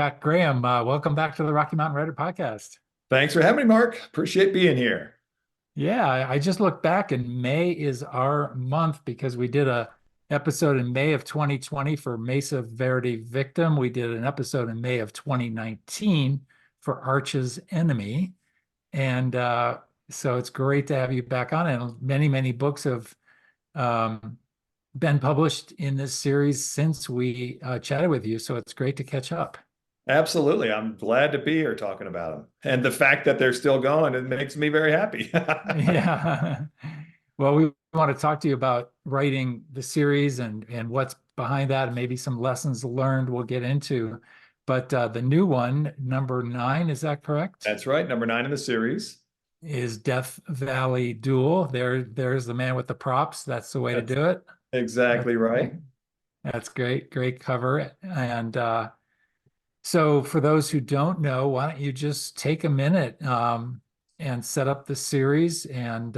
back, Graham. Welcome back to the Rocky Mountain Writer Podcast. Thanks for having me, Mark. Appreciate being here. Yeah, I just looked back, and May is our month because we did a episode in May of 2020 for Mesa Verde Victim. We did an episode in May of 2019 for Arch's Enemy, and so it's great to have you back on. And many books have um, been published in this series since we chatted with you, so it's great to catch up. Absolutely. I'm glad to be here talking about them. And the fact that they're still going, it makes me very happy. Yeah. Well, we want to talk to you about writing the series and what's behind that, and maybe some lessons learned we'll get into. But the new one, number 9, is that correct? That's right. Number 9 in the series. Is Death Valley Duel. There's the man with the props. That's the way to That's do it. That's exactly right. that's great. Great cover. And so for those who don't know, why don't you just take a minute and set up the series and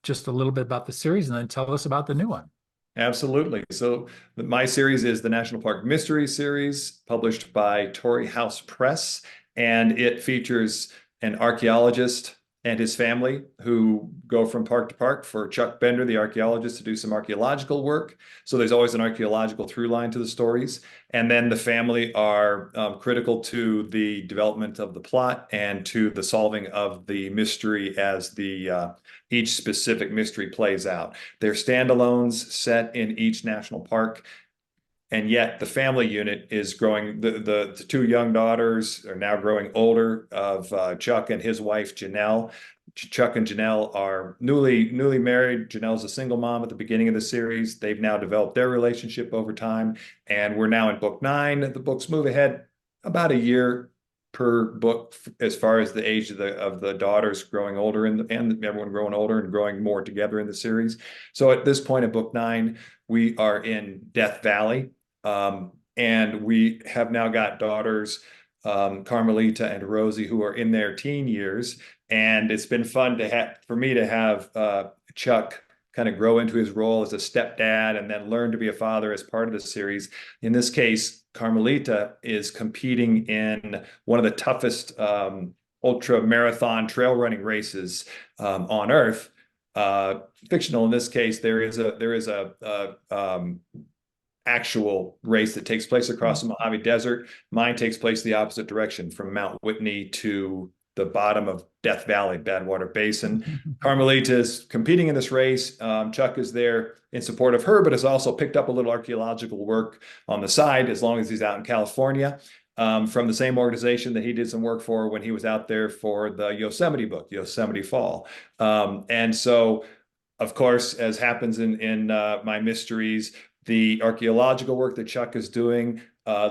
just a little bit about the series and then tell us about the new one. Absolutely. So my series is the National Park Mystery Series, published by Torrey House Press, and it features an archaeologist and his family who go from park to park for Chuck Bender, the archaeologist, to do some archaeological work. So there's always an archaeological through line to the stories. And then the family are critical to the development of the plot and to the solving of the mystery as the each specific mystery plays out. They're standalones set in each national park. And yet the family unit is growing. The two young daughters are now growing older of Chuck and his wife, Janelle. Chuck and Janelle are newly married. Janelle's a single mom at the beginning of the series. They've now developed their relationship over time. And we're now in book 9. The books move ahead about a year per book as far as the age of the daughters growing older and everyone growing older and growing more together in the series. So at this point in book 9, we are in Death Valley. And we have now got daughters, Carmelita and Rosie, who are in their teen years. And it's been fun for me to have Chuck kind of grow into his role as a stepdad and then learn to be a father as part of the series. In this case, Carmelita is competing in one of the toughest ultra marathon trail running races on Earth. Fictional in this case, there is a actual race that takes place across the Mojave Desert. Mine takes place the opposite direction, from Mount Whitney to the bottom of Death Valley, Badwater Basin. Carmelita is competing in this race. Chuck is there in support of her, but has also picked up a little archaeological work on the side as long as he's out in California, from the same organization that he did some work for when he was out there for the Yosemite book, Yosemite Fall. And so, of course, as happens in my mysteries, the archaeological work that Chuck is doing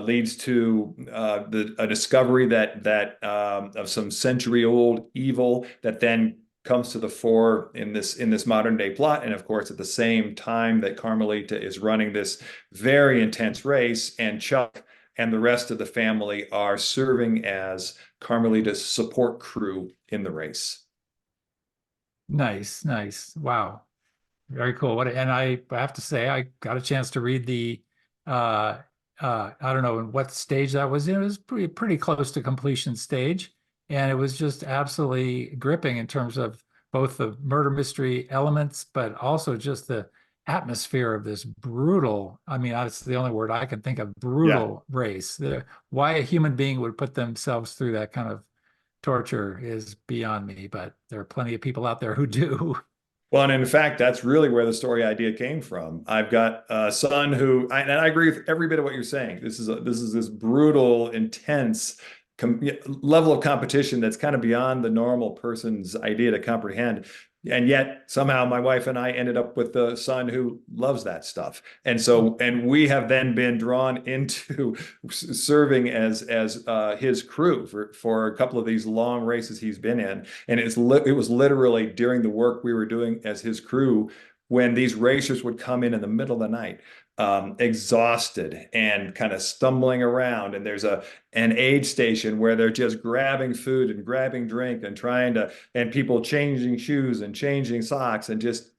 leads to a discovery that of some century-old evil that then comes to the fore in this modern day plot. And of course, at the same time that Carmelita is running this very intense race, and Chuck and the rest of the family are serving as Carmelita's support crew in the race. Nice, nice. Wow. Very cool. And I have to say, I got a chance to read the I don't know in what stage that was in. It was pretty close to completion stage. And it was just absolutely gripping in terms of both the murder mystery elements, but also just the atmosphere of this brutal, I mean, that's the only word I can think of, Yeah. brutal race. Why a human being would put themselves through that kind of torture is beyond me, but there are plenty of people out there who do. Well, and in fact, that's really where the story idea came from. I've got a son and I agree with every bit of what you're saying. This brutal, intense level of competition that's kind of beyond the normal person's idea to comprehend. And yet somehow my wife and I ended up with a son who loves that stuff. And we have then been drawn into serving as his crew for a couple of these long races he's been in. And it was literally during the work we were doing as his crew when these racers would come in the middle of the night, exhausted and kind of stumbling around. And there's an aid station where they're just grabbing food and grabbing drink and and people changing shoes and changing socks and just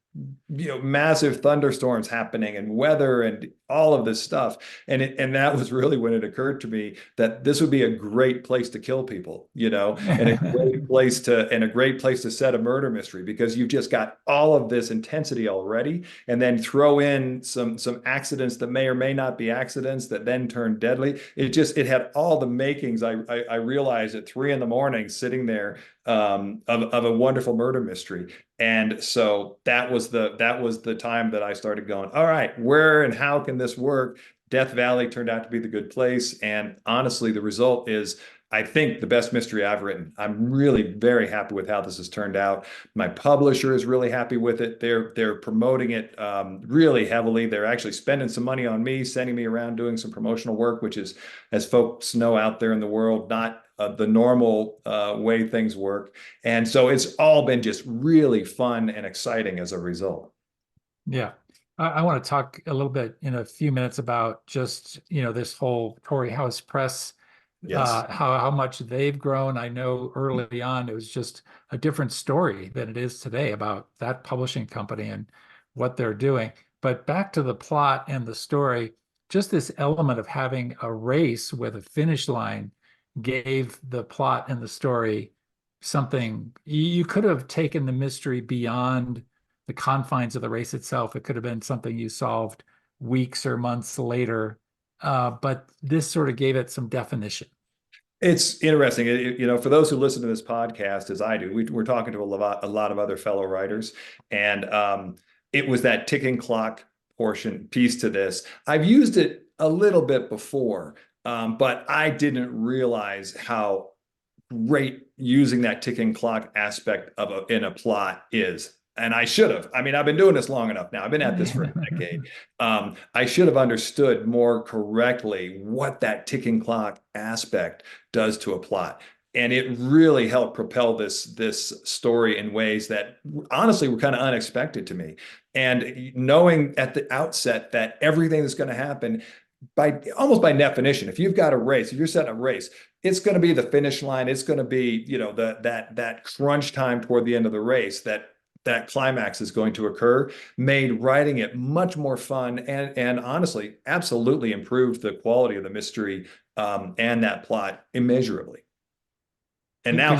massive thunderstorms happening and weather and all of this stuff. And that was really when it occurred to me that this would be a great place to kill people, and a great place to set a murder mystery, because you've just got all of this intensity already, and then throw in some accidents that may or may not be accidents that then turn deadly. It had all the makings. I realized at 3 a.m. sitting there, of a wonderful murder mystery. And so that was the time that I started going, all right, where and how can this work? Death Valley turned out to be the good place. And honestly, the result is, I think, the best mystery I've written. I'm really very happy with how this has turned out. My publisher is really happy with it. They're promoting it really heavily. They're actually spending some money on me, sending me around doing some promotional work, which is, as folks know out there in the world, not the normal way things work. And so it's all been just really fun and exciting as a result. Yeah. I want to talk a little bit in a few minutes about just, this whole Torrey House Press, Yes. how much they've grown. I know early on it was just a different story than it is today about that publishing company and what they're doing. But back to the plot and the story, just this element of having a race with a finish line gave the plot and the story something. You could have taken the mystery beyond the confines of the race itself. It could have been something you solved weeks or months later, but this sort of gave it some definition. It's interesting, for those who listen to this podcast, as I do, we're talking to a lot of other fellow writers, and it was that ticking clock piece to this. I've used it a little bit before, but I didn't realize how great using that ticking clock aspect in a plot is. And I should have. I mean, I've been doing this long enough now. I've been at this for a decade. I should have understood more correctly what that ticking clock aspect does to a plot. And it really helped propel this story in ways that honestly were kind of unexpected to me. And knowing at the outset that everything that's going to happen, almost by definition, if you've got a race, if you're setting a race, it's going to be the finish line. It's going to be, that crunch time toward the end of the race, that climax is going to occur, made writing it much more fun, and honestly, absolutely improved the quality of the mystery and that plot immeasurably. And now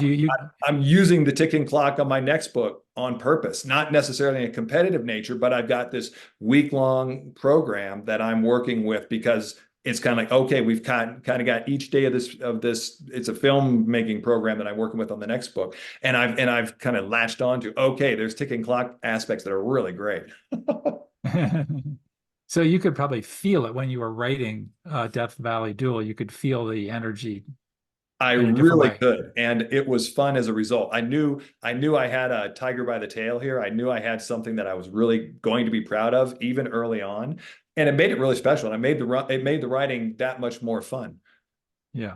I'm using the ticking clock on my next book on purpose, not necessarily in a competitive nature, but I've got this week-long program that I'm working with, because it's kind of like, okay, we've kind of got each day of this. It's a filmmaking program that I'm working with on the next book, and I've kind of latched on to, okay, there's ticking clock aspects that are really great. So you could probably feel it when you were writing Death Valley Duel. You could feel the energy. I really could, and it was fun as a result. I knew I had a tiger by the tail here. I knew I had something that I was really going to be proud of, even early on, and it made it really special. And it made the writing that much more fun. Yeah,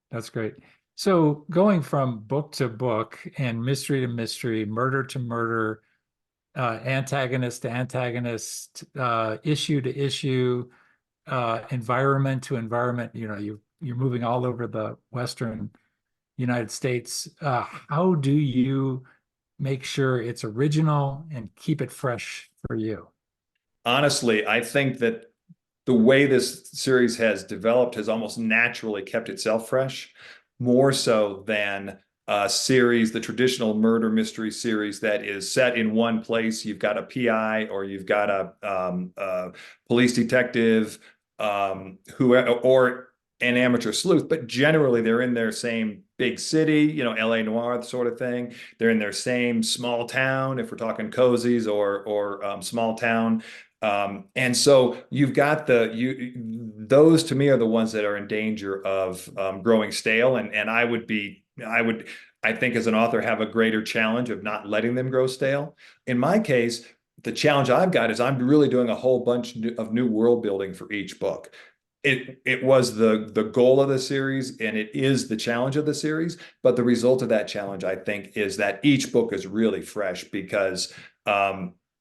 that's great. So going from book to book and mystery to mystery, murder to murder, antagonist to antagonist, issue to issue, environment to environment, you're moving all over the Western United States. How do you make sure it's original and keep it fresh for you? Honestly, I think that the way this series has developed has almost naturally kept itself fresh, more so than the traditional murder mystery series that is set in one place. You've got a PI, or you've got a police detective, or an amateur sleuth, but generally they're in their same big city, LA Noire sort of thing. They're in their same small town, if we're talking cozies or small town. And so you've got those to me are the ones that are in danger of growing stale. And I think as an author have a greater challenge of not letting them grow stale. In my case, the challenge I've got is I'm really doing a whole bunch of new world building for each book. It was the goal of the series, and it is the challenge of the series. But the result of that challenge, I think, is that each book is really fresh, because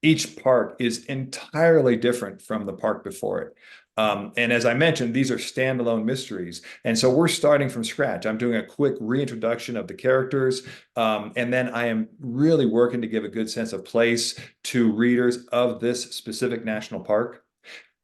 each part is entirely different from the part before it. And as I mentioned, these are standalone mysteries. And so we're starting from scratch. I'm doing a quick reintroduction of the characters. And then I am really working to give a good sense of place to readers of this specific national park.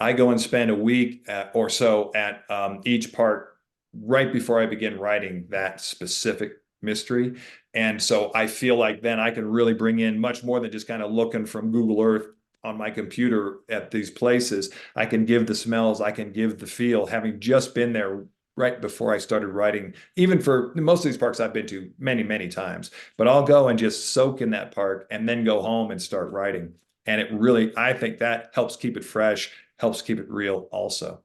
I go and spend a week or so at each park right before I begin writing that specific mystery. And so I feel like then I can really bring in much more than just kind of looking from Google Earth on my computer at these places. I can give the smells, I can give the feel, having just been there right before I started writing, even for most of these parks I've been to many, many times. But I'll go and just soak in that park and then go home and start writing. And it really, I think that helps keep it fresh, helps keep it real also.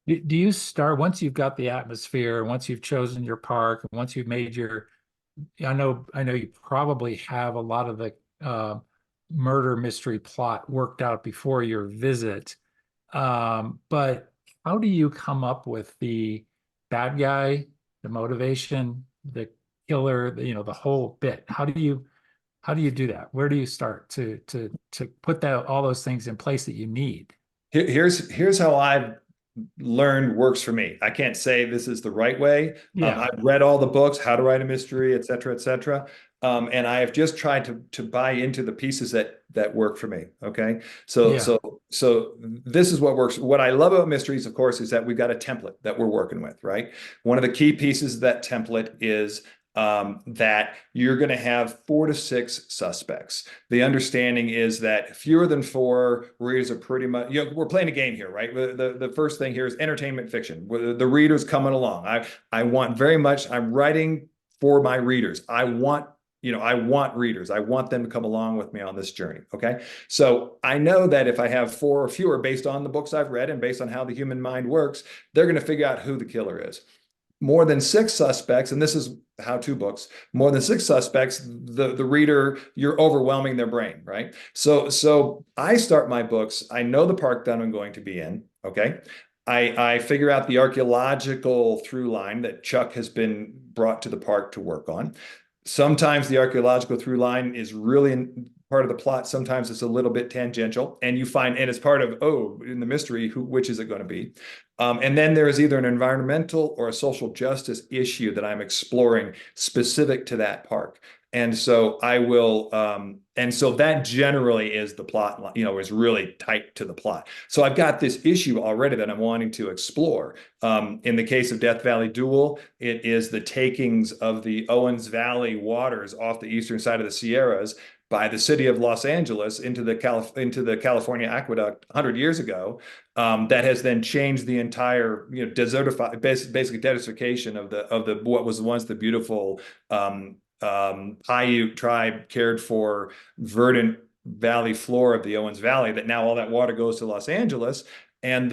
Do you start once you've got the atmosphere, once you've chosen your park, once you've made your, I know you probably have a lot of the murder mystery plot worked out before your visit. But how do you come up with the bad guy, the motivation, the killer, the whole bit? How do you do that? Where do you start to put that all those things in place that you need? Here's how I've learned works for me. I can't say this is the right way. Yeah, I've read all the books, How to Write a Mystery, et cetera, et cetera. And I have just tried to buy into the pieces that work for me. Okay. So yeah. so so this is what works. What I love about mysteries, of course, is that we've got a template that we're working with, right? One of the key pieces of that template is that you're going to have 4 to 6 suspects. The understanding is that fewer than 4 readers are pretty much, we're playing a game here, right? The first thing here is entertainment fiction. The reader's coming along. I want very much, I'm writing for my readers. I want readers. I want them to come along with me on this journey. Okay. So I know that if I have 4 or fewer based on the books I've read and based on how the human mind works, they're going to figure out who the killer is. More than 6 suspects, and this is how-to books, more than 6 suspects, the reader, you're overwhelming their brain, right? So I start my books, I know the park that I'm going to be in, okay? I figure out the archaeological through line that Chuck has been brought to the park to work on. Sometimes the archaeological through line is really part of the plot. Sometimes it's a little bit tangential, and you find, and it's part of, in the mystery, which is it going to be? And then there is either an environmental or a social justice issue that I'm exploring specific to that park. And so I will, and so that generally is the plot, is really tight to the plot. So I've got this issue already that I'm wanting to explore. In the case of Death Valley Duel, it is the takings of the Owens Valley waters off the eastern side of the Sierras by the city of Los Angeles into the California aqueduct 100 years ago, that has then changed the entire, basically desertification of the what was once the beautiful Paiute tribe cared for verdant valley floor of the Owens Valley, that now all that water goes to Los Angeles, and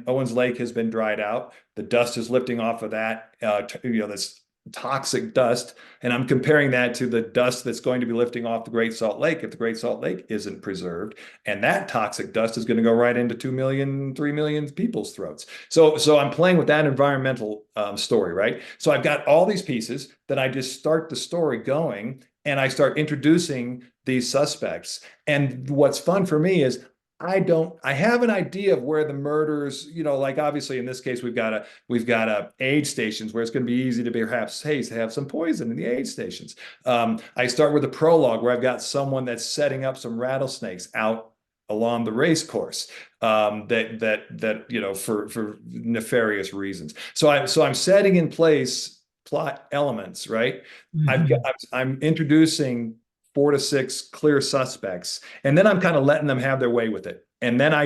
Owens Lake has been dried out. The dust is lifting off of that, this toxic dust. And I'm comparing that to the dust that's going to be lifting off the Great Salt Lake if the Great Salt Lake isn't preserved. And that toxic dust is going to go right into 2 million, 3 million people's throats. So I'm playing with that environmental story, right? So I've got all these pieces that I just start the story going, and I start introducing these suspects. And what's fun for me is I have an idea of where the murders, like obviously in this case, we've got a aid stations where it's going to be easy to perhaps, hey, have some poison in the aid stations. I start with a prologue where I've got someone that's setting up some rattlesnakes out along the race course, for nefarious reasons. So I'm setting in place plot elements, right? Mhm. I'm introducing 4 to 6 clear suspects, and then I'm kind of letting them have their way with it. And then I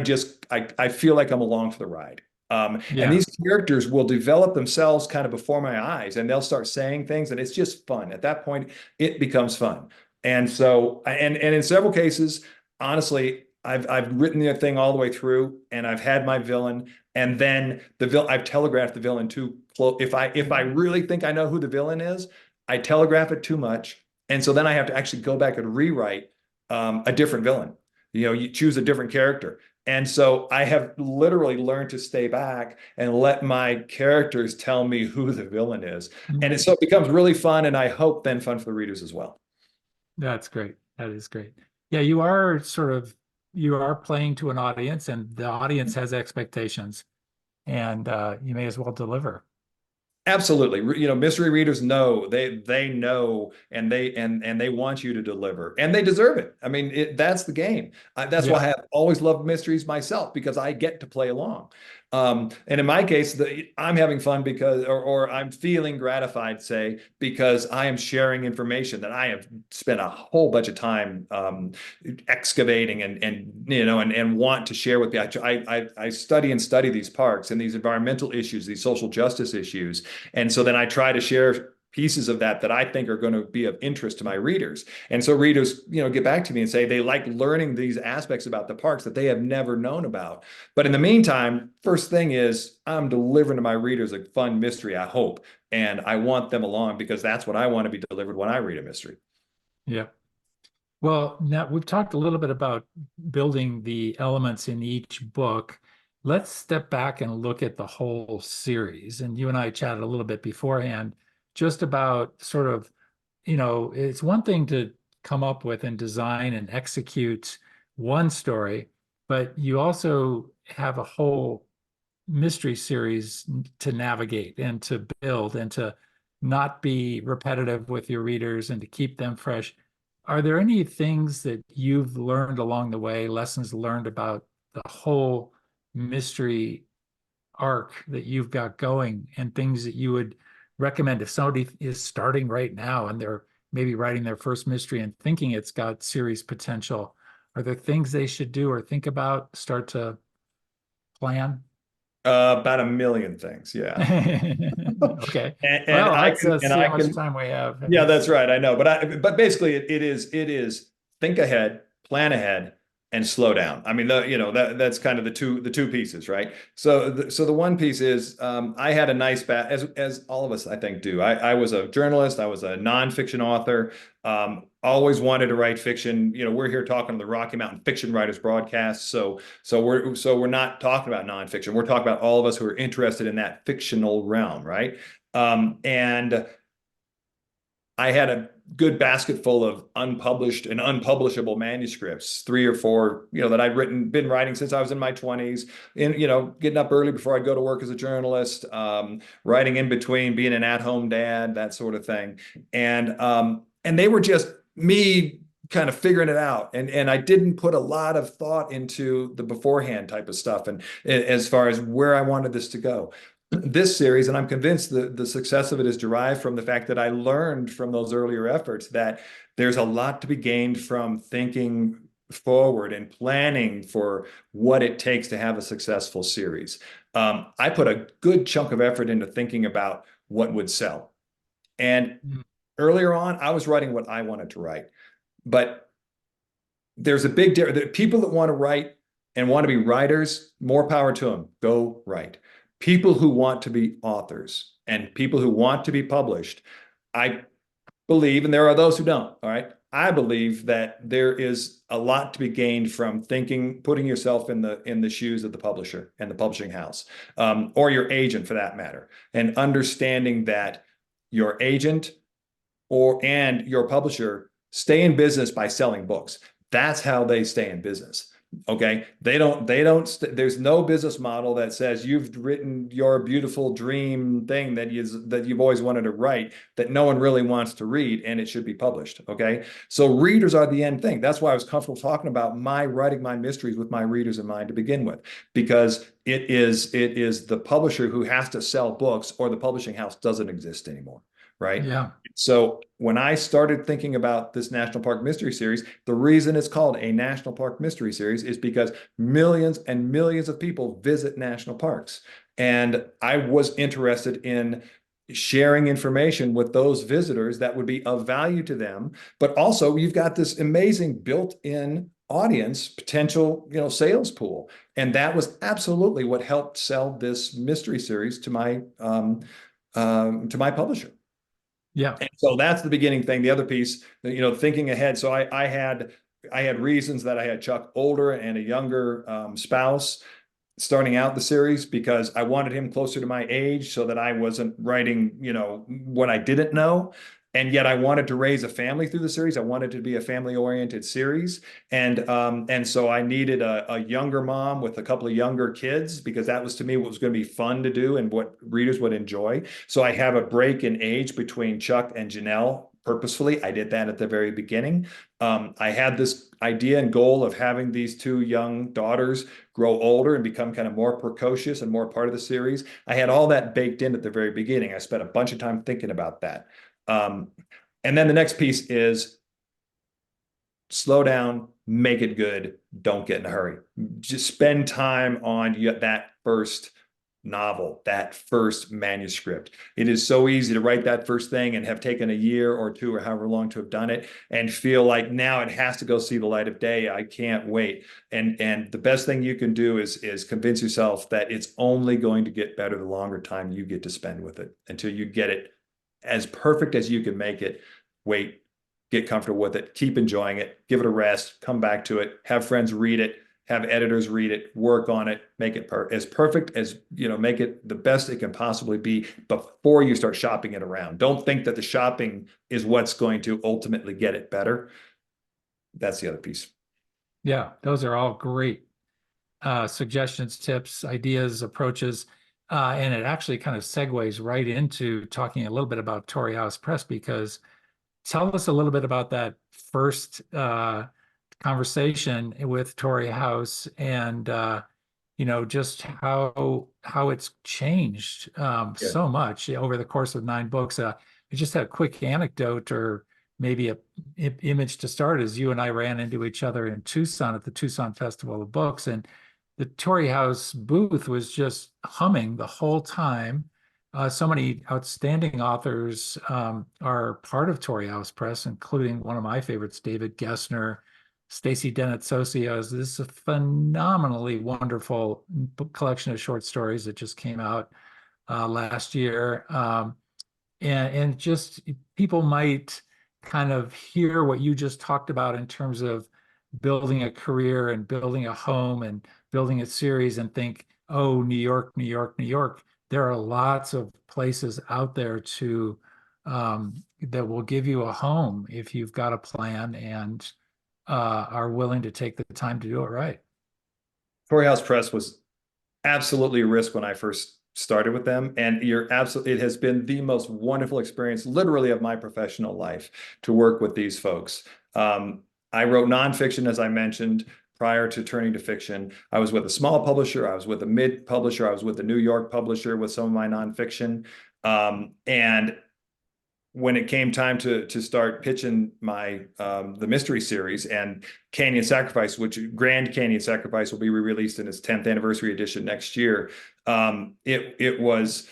feel like I'm along for the ride. And Yeah. these characters will develop themselves kind of before my eyes, and they'll start saying things, and it's just fun. At that point, it becomes fun. And so, and in several cases, honestly, I've written the thing all the way through, and I've had my villain, and then I've telegraphed the villain too close. If I really think I know who the villain is, I telegraph it too much. And so then I have to actually go back and rewrite a different villain. You choose a different character. And so I have literally learned to stay back and let my characters tell me who the villain is. And so it becomes really fun, and I hope then fun for the readers as well. That's great. That is great. Yeah, you are sort of you are playing to an audience, and the audience has expectations, and you may as well deliver. Absolutely. You know, mystery readers know they know, and they want you to deliver, and they deserve it. I mean, that's the game. That's why Yeah. I have always loved mysteries myself, because I get to play along. And in my case, I'm having fun because, or I'm feeling gratified, say, because I am sharing information that I have spent a whole bunch of time excavating, and you know, and want to share with people. I study these parks and these environmental issues, these social justice issues, and so then I try to share pieces of that I think are going to be of interest to my readers. And so readers, you know, get back to me and say they like learning these aspects about the parks that they have never known about. But in the meantime, first thing is I'm delivering to my readers a fun mystery, I hope. And I want them along because that's what I want to be delivered when I read a mystery. Yeah. Well, now we've talked a little bit about building the elements in each book. Let's step back and look at the whole series. And you and I chatted a little bit beforehand just about sort of, it's one thing to come up with and design and execute one story, but you also have a whole mystery series to navigate and to build and to not be repetitive with your readers and to keep them fresh. Are there any things that you've learned along the way, lessons learned about the whole mystery arc that you've got going, and things that you would recommend if somebody is starting right now and they're maybe writing their first mystery and thinking it's got series potential? Are there things they should do or think about, start to plan? About a million things, yeah. Okay. And Well, I let's can, and see I how much can, time we have. yeah, that's right. I know, but basically, it is think ahead, plan ahead, and slow down. I mean, that's kind of the two pieces, right? So the one piece is I had a nice as all of us I think do. I was a journalist. I was a nonfiction author. Always wanted to write fiction. You know, we're here talking to the Rocky Mountain Fiction Writers Broadcast. So we're not talking about nonfiction. We're talking about all of us who are interested in that fictional realm, right? And I had a good basket full of unpublished and unpublishable manuscripts, three or four, that been writing since I was in my 20s, getting up early before I'd go to work as a journalist, writing in between, being an at-home dad, that sort of thing. And they were just me kind of figuring it out. And I didn't put a lot of thought into the beforehand type of stuff, and as far as where I wanted this to go. This series, and I'm convinced the success of it is derived from the fact that I learned from those earlier efforts that there's a lot to be gained from thinking forward and planning for what it takes to have a successful series. I put a good chunk of effort into thinking about what would sell. And Mm. earlier on, I was writing what I wanted to write. But there's a big difference. People that want to write and want to be writers, more power to them. Go write. People who want to be authors and people who want to be published, I believe, and there are those who don't, all right? I believe that there is a lot to be gained from putting yourself in the shoes of the publisher and the publishing house, or your agent for that matter, and understanding that your agent and your publisher stay in business by selling books. That's how they stay in business. Okay. There's no business model that says you've written your beautiful dream thing that you've always wanted to write that no one really wants to read and it should be published. Okay. So readers are the end thing. That's why I was comfortable talking about writing my mysteries with my readers in mind to begin with, because it is the publisher who has to sell books, or the publishing house doesn't exist anymore. Right. Yeah. So when I started thinking about this National Park Mystery Series, the reason it's called a National Park Mystery Series is because millions and millions of people visit national parks. And I was interested in sharing information with those visitors that would be of value to them. But also, you've got this amazing built-in audience potential, sales pool. And that was absolutely what helped sell this mystery series to my publisher. Yeah. And so that's the beginning thing. The other piece, thinking ahead. So I had reasons that I had Chuck older and a younger spouse starting out the series, because I wanted him closer to my age so that I wasn't writing, what I didn't know. And yet I wanted to raise a family through the series. I wanted it to be a family-oriented series. And so I needed a younger mom with a couple of younger kids, because that was, to me, what was going to be fun to do and what readers would enjoy. So I have a break in age between Chuck and Janelle purposefully. I did that at the very beginning. I had this idea and goal of having these two young daughters grow older and become kind of more precocious and more part of the series. I had all that baked in at the very beginning. I spent a bunch of time thinking about that. And then the next piece is slow down, make it good, don't get in a hurry. Just spend time on that first novel, that first manuscript. It is so easy to write that first thing and have taken a year or two or however long to have done it and feel like now it has to go see the light of day. I can't wait. And the best thing you can do is convince yourself that it's only going to get better the longer time you get to spend with it, until you get it as perfect as you can make it. Wait, get comfortable with it, keep enjoying it, give it a rest, come back to it, have friends read it, have editors read it, work on it, make it as perfect as, make it the best it can possibly be before you start shopping it around. Don't think that the shopping is what's going to ultimately get it better. That's the other piece. Yeah, those are all great suggestions, tips, ideas, approaches. And it actually kind of segues right into talking a little bit about Torrey House Press, because tell us a little bit about that first conversation with Torrey House, and just how it's changed so much over the course of 9 books. Just a quick anecdote, or maybe a image to start, is you and I ran into each other in Tucson at the Tucson Festival of Books, and the Torrey House booth was just humming the whole time. So many outstanding authors are part of Torrey House Press, including one of my favorites, David Gessner, Stacy Dennett Socios. This is a phenomenally wonderful collection of short stories that just came out last year. And just people might kind of hear what you just talked about in terms of building a career and building a home and building a series and think, oh, New York, New York, New York. There are lots of places out there that will give you a home if you've got a plan and are willing to take the time to do it right. Torrey House Press was absolutely a risk when I first started with them, and it has been the most wonderful experience, literally, of my professional life to work with these folks. I wrote nonfiction, as I mentioned, prior to turning to fiction. I was with a small publisher, I was with a mid publisher, I was with a New York publisher with some of my nonfiction. And when it came time to start pitching my the mystery series and Canyon Sacrifice, which Grand Canyon Sacrifice will be re-released in its 10th anniversary edition next year, it was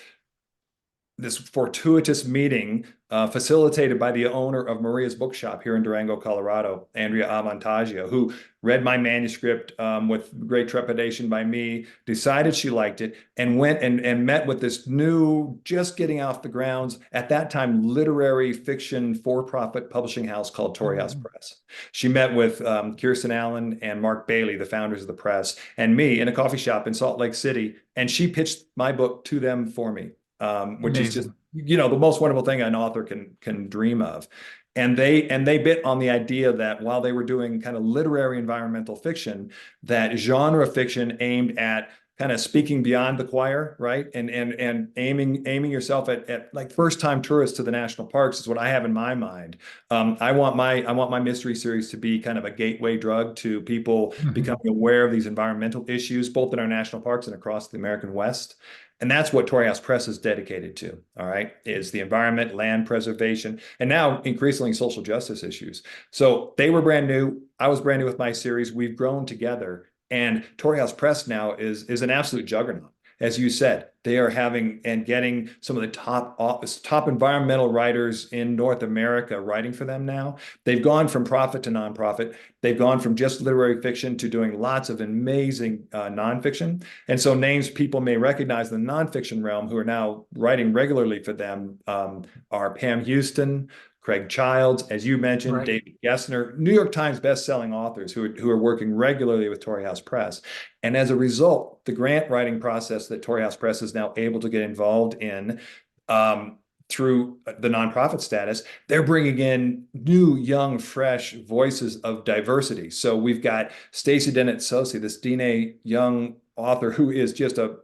this fortuitous meeting facilitated by the owner of Maria's Bookshop here in Durango, Colorado, Andrea Avantaggio, who read my manuscript with great trepidation by me, decided she liked it, and went and met with this new, just getting off the grounds, at that time, literary fiction for-profit publishing house called Torrey House Press. She met with Kirsten Allen and Mark Bailey, the founders of the press, and me in a coffee shop in Salt Lake City, and she pitched my book to them for me. Which Amazing. Is just, the most wonderful thing an author can dream of. And they bit on the idea that while they were doing kind of literary environmental fiction, that genre fiction aimed at kind of speaking beyond the choir, right? And aiming yourself at like first time tourists to the national parks is what I have in my mind. I want my mystery series to be kind of a gateway drug to people becoming aware of these environmental issues, both in our national parks and across the American West. And that's what Torrey House Press is dedicated to, all right, is the environment, land preservation, and now increasingly social justice issues. So they were brand new. I was brand new with my series. We've grown together. And Torrey House Press now is an absolute juggernaut. As you said, they are having and getting some of the top environmental writers in North America writing for them now. They've gone from profit to nonprofit. They've gone from just literary fiction to doing lots of amazing nonfiction. And so names people may recognize in the nonfiction realm who are now writing regularly for them are Pam Houston, Craig Childs, as you mentioned, right. David Gessner, New York Times bestselling authors who are working regularly with Torrey House Press. And as a result, the grant writing process that Torrey House Press is now able to get involved in through the nonprofit status, they're bringing in new, young, fresh voices of diversity. So we've got Stacey Dennett Sosi, this Dine young author who is just a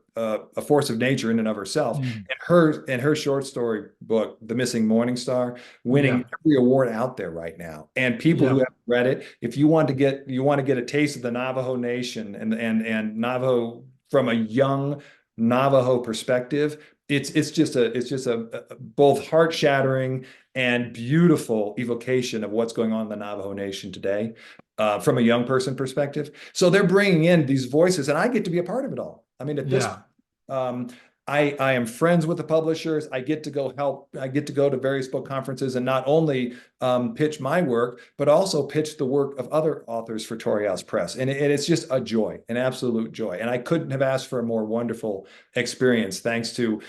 force of nature in and of herself. Mm. And her short story book, The Missing Morning Star, Yeah. winning every award out there right now. And people who Yeah. haven't read it, if you want to get a taste of the Navajo Nation and Navajo from a young Navajo perspective, it's just a both heart-shattering and beautiful evocation of what's going on in the Navajo Nation today, from a young person perspective. So they're bringing in these voices, and I get to be a part of it all. I mean, at this, Yeah. I am friends with the publishers. I get to go help. I get to go to various book conferences and not only pitch my work, but also pitch the work of other authors for Torrey House Press. And it's just a joy, an absolute joy. And I couldn't have asked for a more wonderful experience, thanks to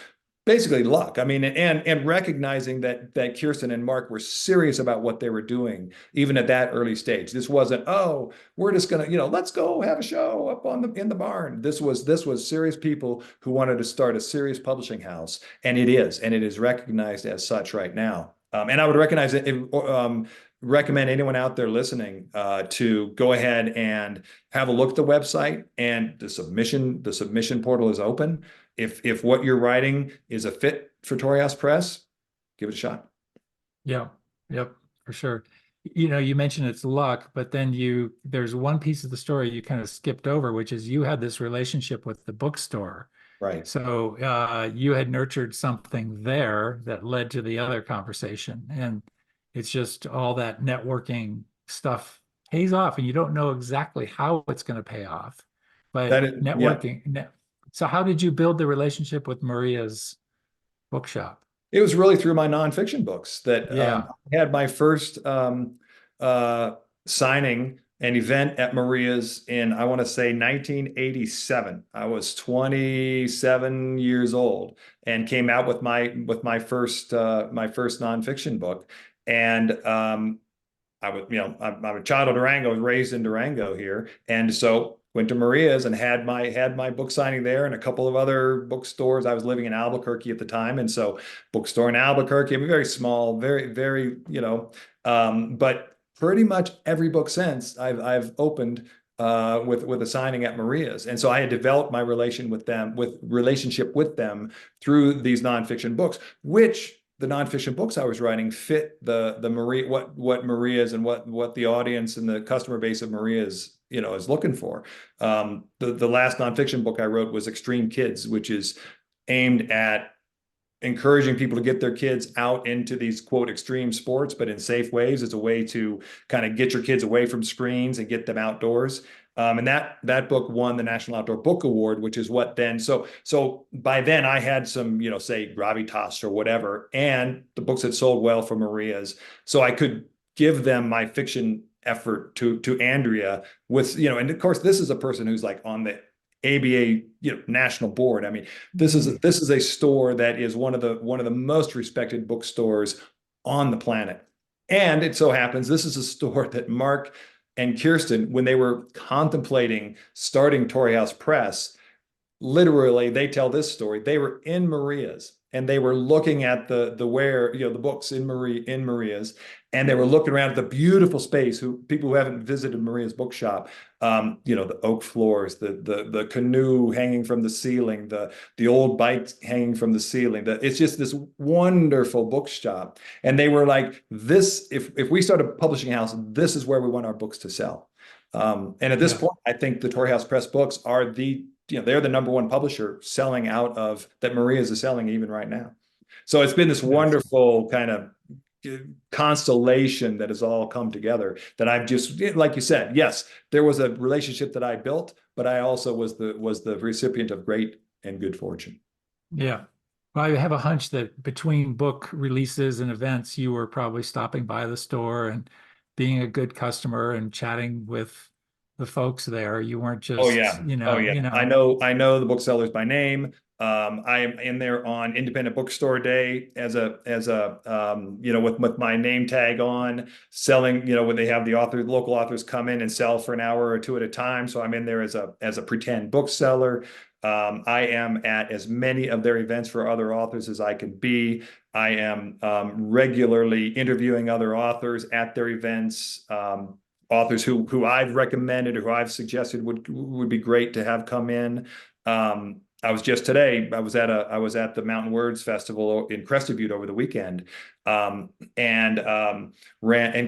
basically luck. I mean, and recognizing that Kirsten and Mark were serious about what they were doing, even at that early stage. This wasn't, oh, we're just gonna, let's go have a show up in the barn. This was serious people who wanted to start a serious publishing house, and it is recognized as such right now. And I would recommend anyone out there listening to go ahead and have a look at the website, and the submission portal is open. If what you're writing is a fit for Torrey House Press, give it a shot. Yeah. Yep. For sure. You mentioned it's luck, but then there's one piece of the story you kind of skipped over, which is you had this relationship with the bookstore. Right. So you had nurtured something there that led to the other conversation. And it's just all that networking stuff pays off, and you don't know exactly how it's going to pay off. But Yeah. networking. So how did you build the relationship with Maria's bookshop? It was really through my nonfiction books that Yeah. I had my first signing an event at Maria's in, I want to say, 1987. I was 27 years old and came out with my first nonfiction book. And I was, I'm a child of Durango, was raised in Durango here, and so went to Maria's and had my book signing there, and a couple of other bookstores. I was living in Albuquerque at the time, and so bookstore in Albuquerque, I mean, very small, very, but pretty much every book since I've opened with a signing at Maria's. And so I had developed my relationship with them through these nonfiction books, which the nonfiction books I was writing fit the Maria, what Maria's and what the audience and the customer base of Maria's is looking for. The last nonfiction book I wrote was Extreme Kids, which is aimed at encouraging people to get their kids out into these, quote, extreme sports, but in safe ways. It's a way to kind of get your kids away from screens and get them outdoors. And that book won the National Outdoor Book Award, which is what then. So by then I had some, say gravitas or whatever, and the books had sold well for Maria's, so I could give them my fiction effort to Andrea with, and of course this is a person who's like on the ABA, national board. I mean, this is a store that is one of the most respected bookstores on the planet. And it so happens this is a store that Mark and Kirsten, when they were contemplating starting Torrey House Press, literally, they tell this story. They were in Maria's and they were looking at the books in Maria's, and they were looking around at the beautiful space. People who haven't visited Maria's bookshop, the oak floors, the canoe hanging from the ceiling, the old bikes hanging from the ceiling. It's just this wonderful bookshop. And they were like, this, if we start a publishing house, this is where we want our books to sell. And at this point, I think the Torrey House Press books are they're the number one publisher selling out of that Maria's is selling even right now. So it's been this wonderful kind of constellation that has all come together, that I've just, like you said, yes, there was a relationship that I built, but I also was the recipient of great and good fortune. Yeah. Well, I have a hunch that between book releases and events, you were probably stopping by the store and being a good customer and chatting with the folks there. You weren't just, Oh yeah. I know the booksellers by name. I am in there on Independent Bookstore Day as a with my name tag on, selling, when they have the local authors come in and sell for an hour or two at a time. So I'm in there as a pretend bookseller. I am at as many of their events for other authors as I can be. I am regularly interviewing other authors at their events, authors who I've recommended or who I've suggested would be great to have come in. I was just today, I was at the Mountain Words Festival in Crested Butte over the weekend, and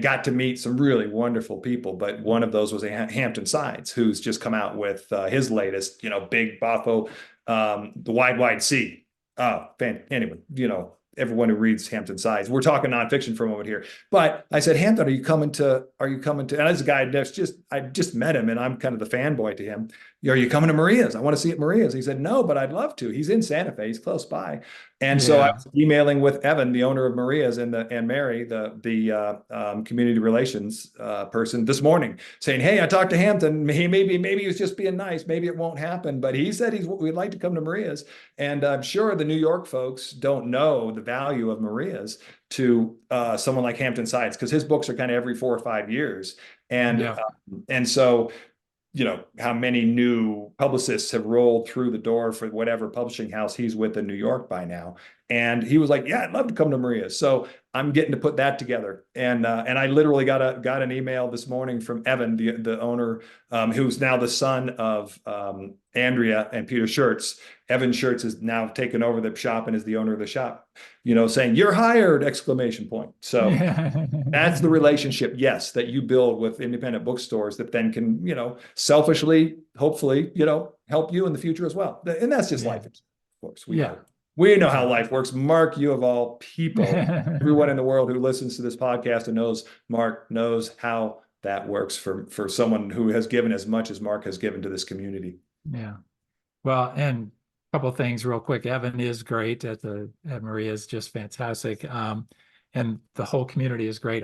got to meet some really wonderful people. But one of those was Hampton Sides, who's just come out with his latest, Big Boffo, The Wide Sea. Oh, anyway, everyone who reads Hampton Sides. We're talking nonfiction for a moment here. But I said, Hampton, are you coming to, and as a guy I just met him and I'm kind of the fanboy to him. Are you coming to Maria's? I want to see at Maria's. He said, no, but I'd love to. He's in Santa Fe. He's close by. And so I was emailing with Evan, the owner of Maria's, and Mary, the community relations person, this morning, saying, hey, I talked to Hampton. Maybe he was just being nice. Maybe it won't happen. But he said we'd like to come to Maria's. And I'm sure the New York folks don't know the value of Maria's to someone like Hampton Sides, because his books are kind of every 4 or 5 years. And so how many new publicists have rolled through the door for whatever publishing house he's with in New York by now. And he was like, yeah, I'd love to come to Maria. So I'm getting to put that together. And I literally got an email this morning from Evan, the owner, who's now the son of Andrea and Peter Schertz. Evan Schertz has now taken over the shop and is the owner of the shop, saying, you're hired, exclamation point. So that's the relationship, yes, that you build with independent bookstores that then can, selfishly, hopefully, help you in the future as well. And that's just life, of course. We know how life works. Mark, you of all people, everyone in the world who listens to this podcast and knows Mark knows how that works for someone who has given as much as Mark has given to this community. Yeah. Well, and a couple of things real quick. Evan is great at Maria's, just fantastic. And the whole community is great.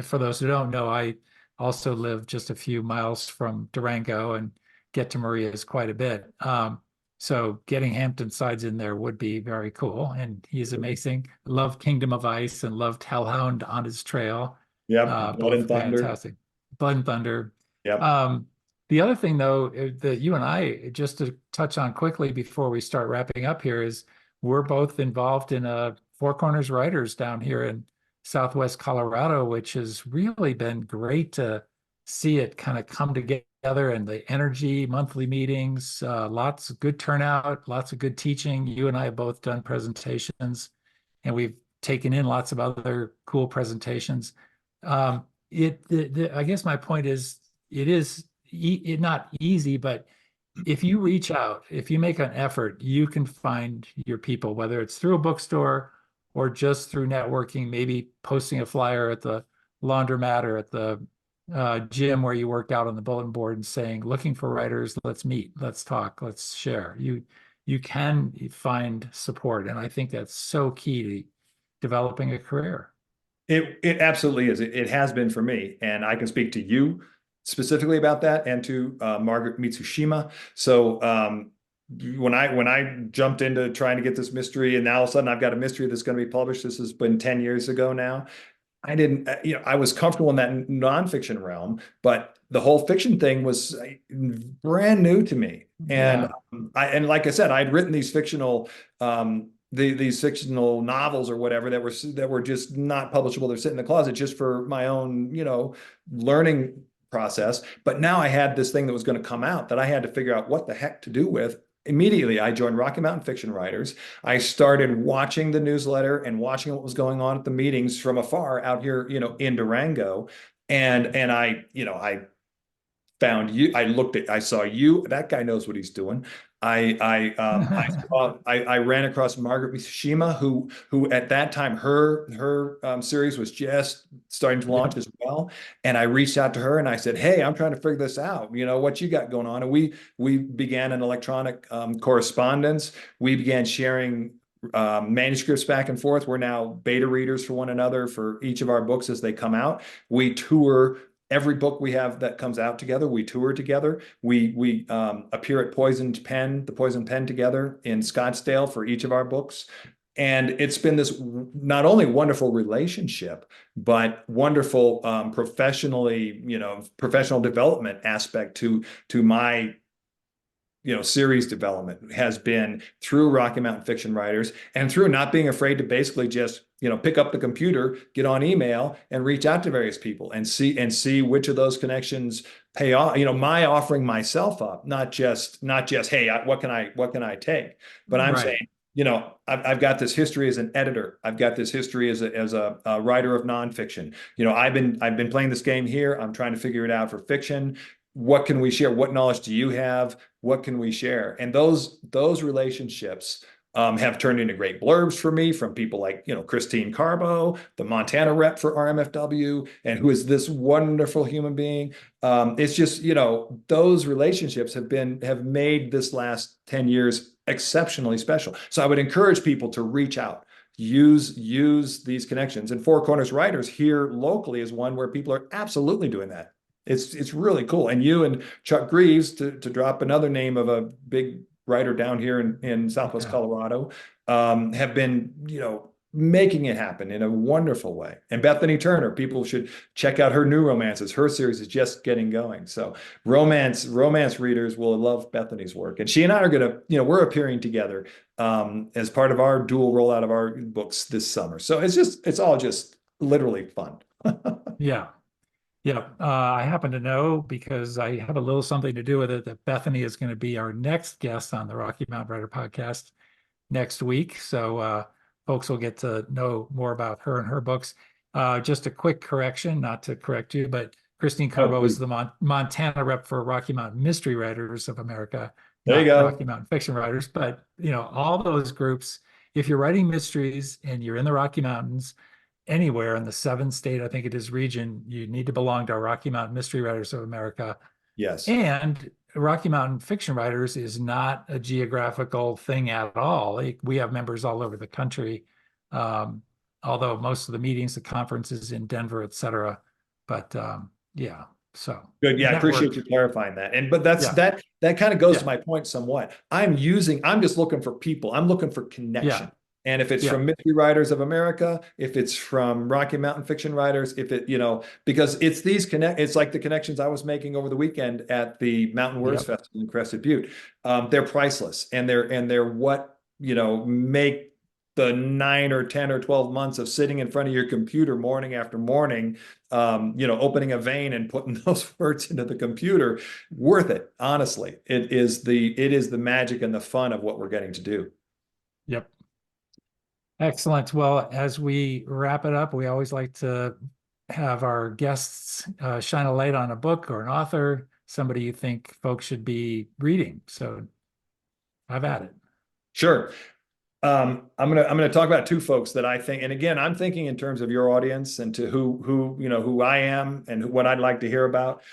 For those who don't know, I also live just a few miles from Durango and get to Maria's quite a bit. So getting Hampton Sides in there would be very cool. And he's amazing. Love Kingdom of Ice and loved Hellhound on his trail. Yeah, Blood and Thunder. Fantastic. Blood and Thunder. Yeah. The other thing, though, that you and I, just to touch on quickly before we start wrapping up here, is we're both involved in a Four Corners Writers down here in Southwest Colorado, which has really been great to see it kind of come together, and the energy, monthly meetings, lots of good turnout, lots of good teaching. You and I have both done presentations, and we've taken in lots of other cool presentations. I guess my point is, it is not easy, but if you reach out, if you make an effort, you can find your people, whether it's through a bookstore or just through networking, maybe posting a flyer at the laundromat or at the gym where you work out on the bulletin board and saying, looking for writers, let's meet, let's talk, let's share. You can find support. And I think that's so key to developing a career. It absolutely is. It has been for me. And I can speak to you specifically about that, and to Margaret Mitsushima. So when I jumped into trying to get this mystery, and now all of a sudden I've got a mystery that's going to be published, this has been 10 years ago now. I didn't, I was comfortable in that nonfiction realm, but the whole fiction thing was brand new to me. And and like I said, I'd written these fictional these fictional novels or whatever that were just not publishable. They're sitting in the closet just for my own, learning process. But now I had this thing that was going to come out that I had to figure out what the heck to do with. Immediately, I joined Rocky Mountain Fiction Writers. I started watching the newsletter and watching what was going on at the meetings from afar out here, in Durango. And I found you. I saw you. That guy knows what he's doing. I ran across Margaret Mitsushima, who at that time her series was just starting to launch as well, and I reached out to her and I said, hey, I'm trying to figure this out. What you got going on? And we began an electronic correspondence. We began sharing manuscripts back and forth. We're now beta readers for one another for each of our books as they come out. We tour. Every book we have that comes out together, we tour together. We appear at the Poison Pen together in Scottsdale for each of our books. And it's been this not only wonderful relationship, but wonderful professional development aspect to my series development has been through Rocky Mountain Fiction Writers and through not being afraid to basically just, pick up the computer, get on email and reach out to various people and see which of those connections pay off. My offering myself up, not just, hey, what can I take? But I'm Right. saying, I've got this history as an editor. I've got this history as a writer of nonfiction. I've been playing this game here. I'm trying to figure it out for fiction. What can we share? What knowledge do you have? What can we share? And those relationships have turned into great blurbs for me from people like, Christine Carbo, the Montana rep for RMFW, and who is this wonderful human being. It's just, those relationships have made this last 10 years exceptionally special. So I would encourage people to reach out, use these connections. And Four Corners Writers here locally is one where people are absolutely doing that. It's really cool. And you and Chuck Greaves, to drop another name of a big writer down here in Southwest Colorado, have been, making it happen in a wonderful way. And Bethany Turner, people should check out her new romances. Her series is just getting going. So romance readers will love Bethany's work. And she and I are going to, we're appearing together as part of our dual rollout of our books this summer. So it's all just literally fun. Yeah. Yeah, I happen to know because I have a little something to do with it that Bethany is going to be our next guest on the Rocky Mountain Writer podcast next week. So folks will get to know more about her and her books. Just a quick correction, not to correct you, but Christine Carbo is the Montana rep for Rocky Mountain Mystery Writers of America, there you not go. Rocky Mountain Fiction Writers. But, all those groups, if you're writing mysteries and you're in the Rocky Mountains, anywhere in the 7-state, I think it is, region, you need to belong to Rocky Mountain Mystery Writers of America. Yes. And Rocky Mountain Fiction Writers is not a geographical thing at all. We have members all over the country, although most of the meetings, the conferences in Denver, et cetera. But yeah, so. Good. Yeah, I appreciate you clarifying that. But that kind of goes to my point somewhat. I'm just looking for people. I'm looking for connection. Yeah. And if it's from Mystery Writers of America, if it's from Rocky Mountain Fiction Writers, because it's it's like the connections I was making over the weekend at the Mountain Words Festival in Crested Butte. They're priceless, and they're what, make the 9 or 10 or 12 months of sitting in front of your computer morning after morning, opening a vein and putting those words into the computer worth it. Honestly, it is the magic and the fun of what we're getting to do. Yep. Excellent. Well, as we wrap it up, we always like to have our guests shine a light on a book or an author, somebody you think folks should be reading. So have at it. Sure. I'm gonna talk about two folks that I think, and again, I'm thinking in terms of your audience and to who I am and what I'd like to hear about.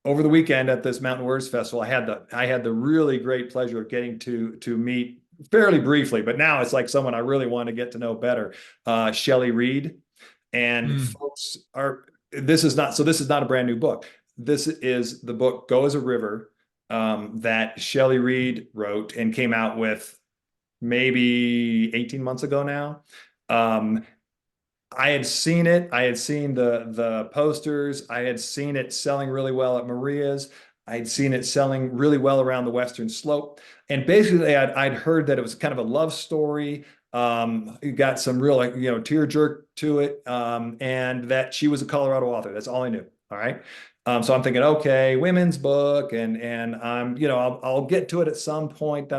Over the weekend at this Mountain Words Festival, I had the really great pleasure of getting to meet fairly briefly, but now it's like someone I really want to get to know better, Shelley Reed. And folks this is not a brand new book. This is the book Go as a River that Shelley Reed wrote and came out with maybe 18 months ago now. I had seen it. I had seen the posters. I had seen it selling really well at Maria's. I'd seen it selling really well around the Western Slope. And basically, I'd heard that it was kind of a love story. It got some real, tear jerk to it, and that she was a Colorado author. That's all I knew. All right. So I'm thinking, okay, women's book, and I'll get to it at some point.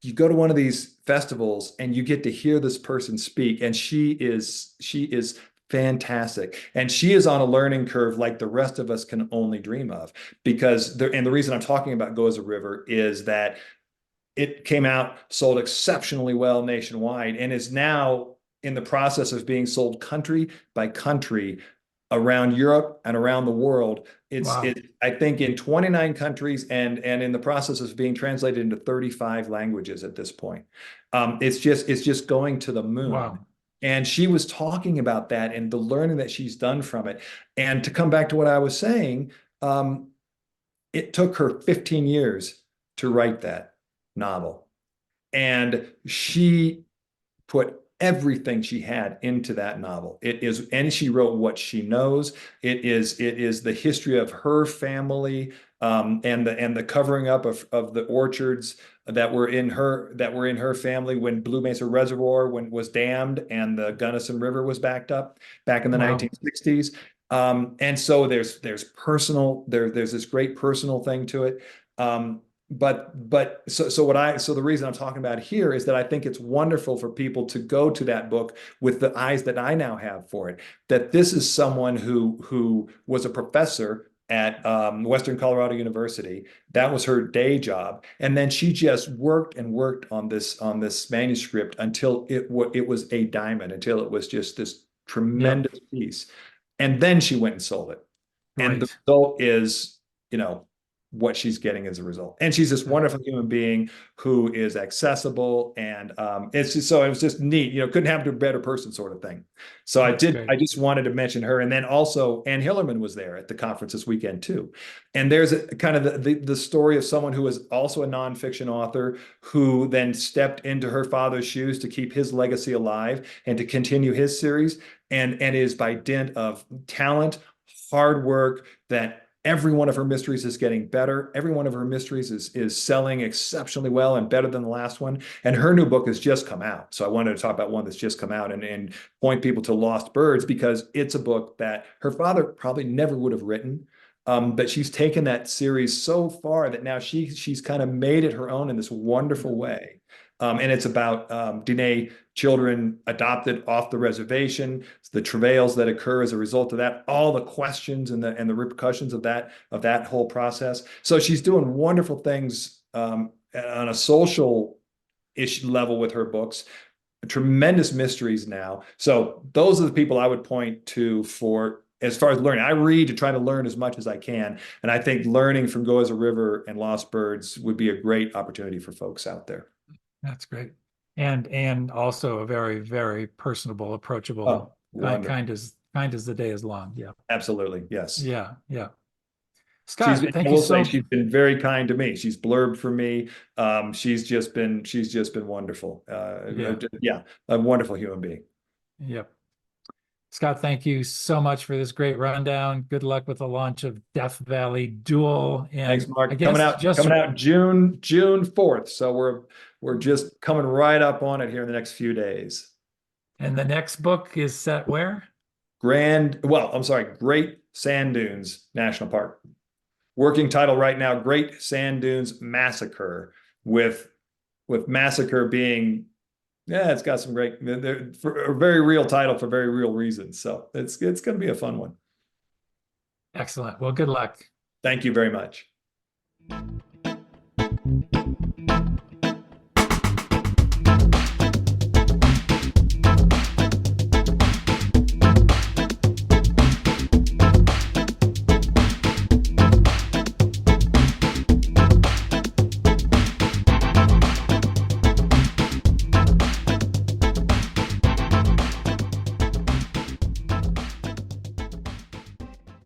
You go to one of these festivals and you get to hear this person speak, and she is fantastic. And she is on a learning curve like the rest of us can only dream of, because the reason I'm talking about Go as a River is that it came out, sold exceptionally well nationwide, and is now in the process of being sold country by country around Europe and around the world. I think in 29 countries and in the process of being translated into 35 languages at this point. It's just going to the moon. Wow. And she was talking about that and the learning that she's done from it. And to come back to what I was saying, it took her 15 years to write that novel. And she put everything she had into that novel. And she wrote what she knows. It is the history of her family, and the covering up of the orchards that were in her family when Blue Mesa Reservoir was dammed and the Gunnison River was backed up back in the Wow. 1960s. And so there's there's this great personal thing to it. So the reason I'm talking about it here is that I think it's wonderful for people to go to that book with the eyes that I now have for it, that this is someone who was a professor at Western Colorado University. That was her day job, and then she just worked and worked on this manuscript until it was a diamond, until it was just this tremendous piece, and then she went and sold it. And the Right. result is, what she's getting as a result. And she's this wonderful human being who is accessible. And it's just, so it was just neat, couldn't happen to a better person sort of thing. So That's great. I just wanted to mention her. And then also Ann Hillerman was there at the conference this weekend too. And there's a kind of the story of someone who was also a nonfiction author who then stepped into her father's shoes to keep his legacy alive and to continue his series. And is by dint of talent, hard work, that every one of her mysteries is getting better. Every one of her mysteries is selling exceptionally well and better than the last one. And her new book has just come out. So I wanted to talk about one that's just come out and point people to Lost Birds, because it's a book that her father probably never would have written. But she's taken that series so far that now she's kind of made it her own in this wonderful way. And it's about Diné children adopted off the reservation, the travails that occur as a result of that, all the questions and the repercussions of that whole process. So she's doing wonderful things on a social issue level with her books. Tremendous mysteries now. So those are the people I would point to for as far as learning. I read to try to learn as much as I can, and I think learning from Go as a River and Lost Birds would be a great opportunity for folks out there. That's great. And also a very, very personable, approachable, kind as the day is long. Yeah. Absolutely. Yes. Yeah. Yeah. Scott, thank I you will so say she's been very kind to me. She's blurbed for me. She's just been wonderful. Yeah. A wonderful human being. Yep. Scott, thank you so much for this great rundown. Good luck with the launch of Death Valley Duel. And Thanks, Mark. I guess Coming out June 4th. So we're just coming right up on it here in the next few days. And the next book is set where? Great Sand Dunes National Park. Working title right now, Great Sand Dunes Massacre, with massacre being, it's got some great, for a very real title for very real reasons. So it's going to be a fun one. Excellent. Well, good luck. Thank you very much.